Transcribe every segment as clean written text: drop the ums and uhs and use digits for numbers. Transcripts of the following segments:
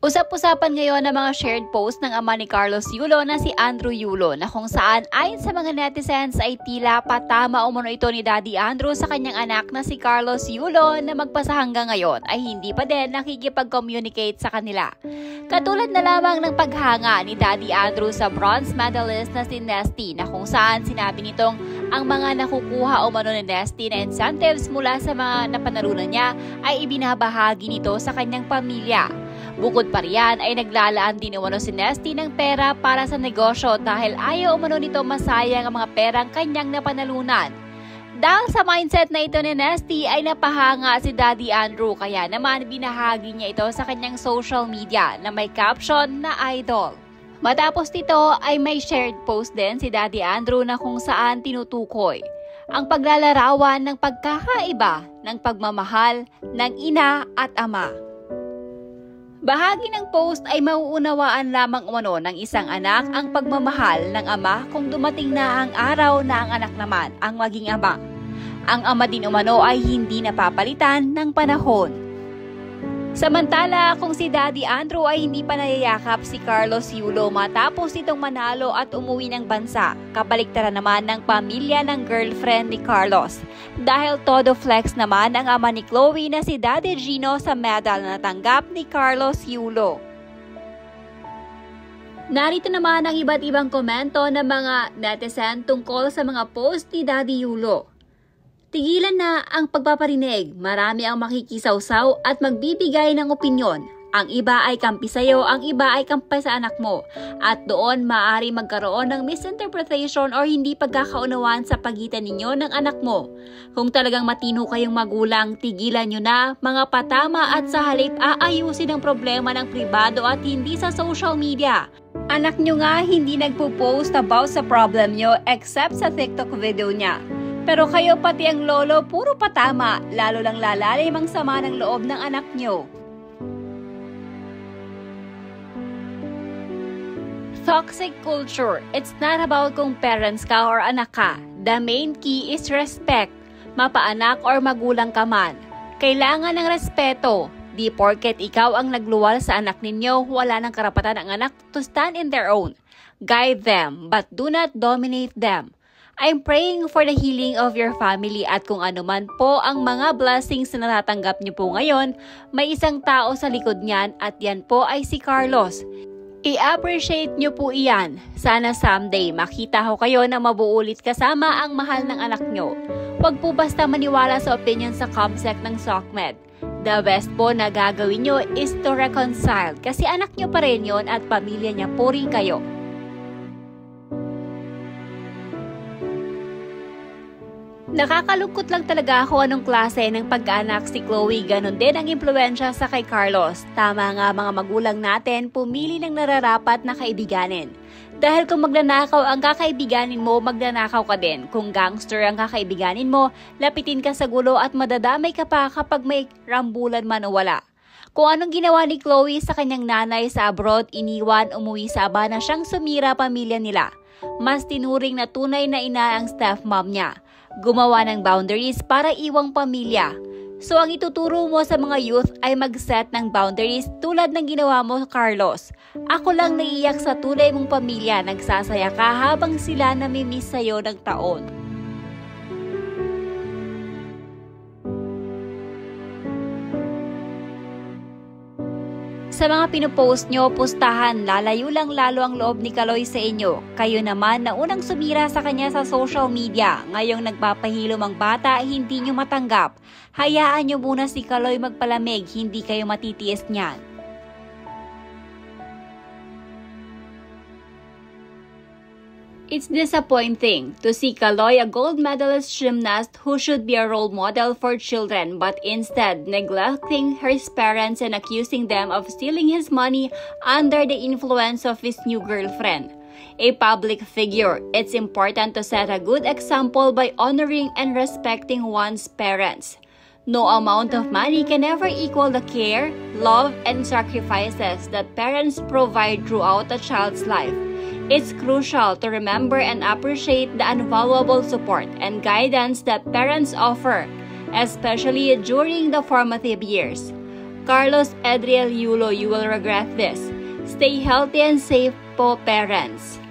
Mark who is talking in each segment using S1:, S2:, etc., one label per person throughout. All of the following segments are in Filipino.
S1: Usap-usapan ngayon ng mga shared post ng ama ni Carlos Yulo na si Andrew Yulo na kung saan ayon sa mga netizens ay tila patama umano ito ni Daddy Andrew sa kanyang anak na si Carlos Yulo na magpasa hanggang ngayon ay hindi pa din nakikipag-communicate sa kanila. Katulad na lamang ng paghanga ni Daddy Andrew sa bronze medalist na si Nesty na kung saan sinabi nitong ang mga nakukuha umano ni Nesty na incentives mula sa mga napanalunan niya ay ibinabahagi nito sa kanyang pamilya. Bukod pa riyan ay naglalaan din umano si Nesty ng pera para sa negosyo dahil ayaw umano nito masayang ang mga perang kanyang napanalunan. Dahil sa mindset na ito ni Nesty ay napahanga si Daddy Andrew kaya naman binahagi niya ito sa kanyang social media na may caption na idol. Matapos nito ay may shared post din si Daddy Andrew na kung saan tinutukoy ang paglalarawan ng pagkakaiba ng pagmamahal ng ina at ama. Bahagi ng post ay mauunawaan lamang umano ng isang anak ang pagmamahal ng ama kung dumating na ang araw na ang anak naman ang maging ama. Ang ama din umano ay hindi napapalitan ng panahon. Samantala, kung si Daddy Andrew ay hindi pa nayayakap si Carlos Yulo matapos itong manalo at umuwi ng bansa, kabaliktaran naman ng pamilya ng girlfriend ni Carlos. Dahil todo flex naman ang ama ni Chloe na si Daddy Gino sa medal na natanggap ni Carlos Yulo. Narito naman ang iba't ibang komento ng mga netizen tungkol sa mga post ni Daddy Yulo. Tigilan na ang pagpaparinig, marami ang makikisawsaw at magbibigay ng opinyon. Ang iba ay kampi sa'yo, ang iba ay kampi sa anak mo. At doon maaari magkaroon ng misinterpretation or hindi pagkakaunawaan sa pagitan ninyo ng anak mo. Kung talagang matino kayong magulang, tigilan nyo na mga patama at sa halip aayusin ang problema ng pribado at hindi sa social media. Anak nyo nga hindi nagpo-post about sa problem nyo except sa TikTok video niya. Pero kayo pati ang lolo puro patama, lalo lang lalalim ang sama ng loob ng anak nyo. Toxic culture. It's not about kung parents ka or anak ka. The main key is respect. Mapaanak or magulang ka man. Kailangan ng respeto. Di porket ikaw ang nagluwal sa anak ninyo, wala ng karapatan ang anak to stand in their own. Guide them, but do not dominate them. I'm praying for the healing of your family at kung ano man po ang mga blessings na natatanggap niyo po ngayon, may isang tao sa likod niyan at yan po ay si Carlos. I-appreciate niyo po iyan. Sana someday makita ko kayo na mabuulit kasama ang mahal ng anak niyo. Huwag po basta maniwala sa opinion sa comsec ng SOCMED. The best po na gagawin niyo is to reconcile kasi anak niyo pa rin yun at pamilya niya po rin kayo. Nakakalungkot lang talaga ako anong klase ng pag-anak si Chloe, ganon din ang impluensya sa kay Carlos. Tama nga mga magulang natin, pumili ng nararapat na kaibiganin. Dahil kung magnanakaw ang kakaibiganin mo, magnanakaw ka din. Kung gangster ang kakaibiganin mo, lapitin ka sa gulo at madadamay ka pa kapag may rambulan man o wala. Kung anong ginawa ni Chloe sa kanyang nanay sa abroad, iniwan, umuwi sa Aba na siyang sumira pamilya nila. Mas tinuring na tunay na ina ang stepmom niya. Gumawa ng boundaries para iwang pamilya. So ang ituturo mo sa mga youth ay mag-set ng boundaries tulad ng ginawa mo, Carlos. Ako lang naiiyak sa tunay mong pamilya, nagsasaya ka habang sila namimiss sa'yo ng taon. Sa mga pinupost nyo, pustahan, lalayo lang lalo ang loob ni Kaloy sa inyo. Kayo naman na unang sumira sa kanya sa social media. Ngayong nagpapahilom ang bata, hindi nyo matanggap. Hayaan nyo muna si Kaloy magpalamig, hindi kayo matitiis niyan. It's disappointing to see Kaloy, a gold medalist gymnast who should be a role model for children, but instead neglecting his parents and accusing them of stealing his money under the influence of his new girlfriend. A public figure, it's important to set a good example by honoring and respecting one's parents. No amount of money can ever equal the care, love, and sacrifices that parents provide throughout a child's life. It's crucial to remember and appreciate the invaluable support and guidance that parents offer, especially during the formative years. Carlos Edriel Yulo, you will regret this. Stay healthy and safe po, parents.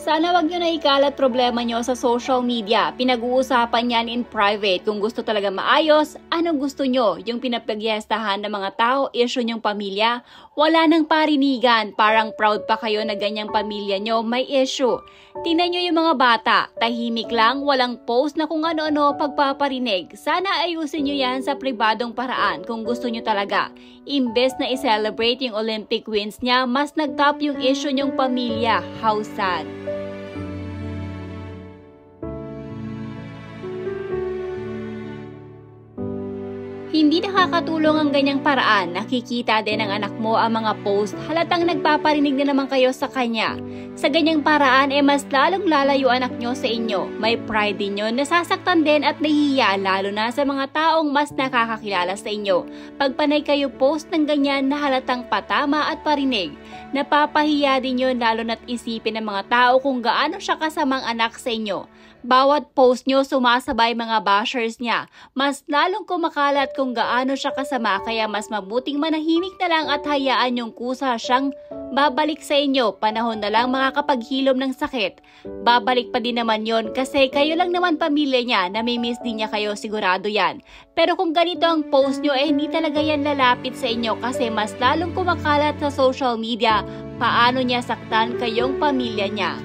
S1: Sana wag nyo na ikalat problema nyo sa social media. Pinag-uusapan yan in private. Kung gusto talaga maayos, anong gusto nyo? Yung pinapagyestahan ng mga tao, issue nyong pamilya, wala nang parinigan. Parang proud pa kayo na ganyang pamilya nyo may issue. Tingnan nyo yung mga bata, tahimik lang, walang post na kung ano-ano pagpaparinig. Sana ayusin nyo yan sa pribadong paraan kung gusto nyo talaga. Imbes na i-celebrate yung Olympic wins niya, mas nag-top yung issue nyong pamilya. How sad. Hindi nakakatulong ang ganyang paraan. Nakikita din ng anak mo ang mga post, halatang nagpaparinig na naman kayo sa kanya. Sa ganyang paraan, mas lalong lalayo anak nyo sa inyo. May pride din yun, nasasaktan din at nahihiya lalo na sa mga taong mas nakakakilala sa inyo. Pagpanay kayo post ng ganyan na halatang patama at parinig, napapahiya din yun lalo na't isipin ng mga tao kung gaano siya kasamang anak sa inyo. Bawat post nyo sumasabay mga bashers niya. Mas lalong kumakalat kung gaano siya kasama, kaya mas mabuting manahimik na lang at hayaan yung kusa siyang babalik sa inyo. Panahon na lang makakapaghilom ng sakit. Babalik pa din naman yon kasi kayo lang naman pamilya niya, namimiss din niya kayo, sigurado yan. Pero kung ganito ang post nyo, hindi talaga yan lalapit sa inyo kasi mas lalong kumakalat sa social media paano niya saktan kayong pamilya niya.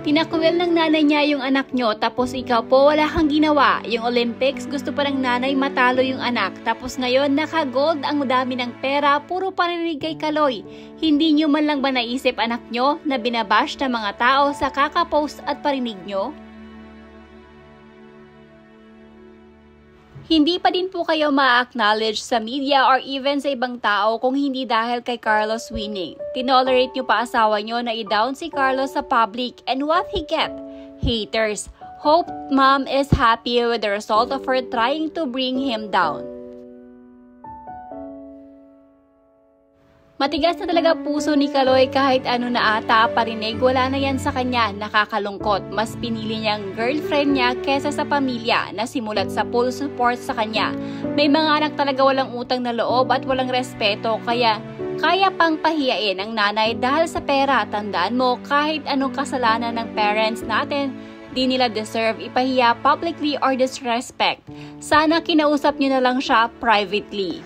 S1: Tinakwil ng nanay niya yung anak nyo tapos ikaw po wala kang ginawa. Yung Olympics, gusto pa ng nanay matalo yung anak. Tapos ngayon naka-gold ang dami ng pera, puro parinig kay Kaloy. Hindi nyo man lang ba naisip anak nyo na binabash ng mga tao sa kakapost at parinig nyo? Hindi pa din po kayo ma-acknowledge sa media or even sa ibang tao kung hindi dahil kay Carlos winning. Tinolerate nyo pa asawa nyo na i-down si Carlos sa public, and what he get? Haters. Hope mom is happy with the result of her trying to bring him down. Matigas na talaga puso ni Kaloy kahit ano na ata parinig, wala na yan sa kanya, nakakalungkot. Mas pinili niyang girlfriend niya kesa sa pamilya na simulat sa full support sa kanya. May mga anak talaga walang utang na loob at walang respeto, kaya pang pahiyain ang nanay dahil sa pera. Tandaan mo, kahit anong kasalanan ng parents natin, di nila deserve ipahiya publicly or disrespect. Sana kinausap niyo na lang siya privately.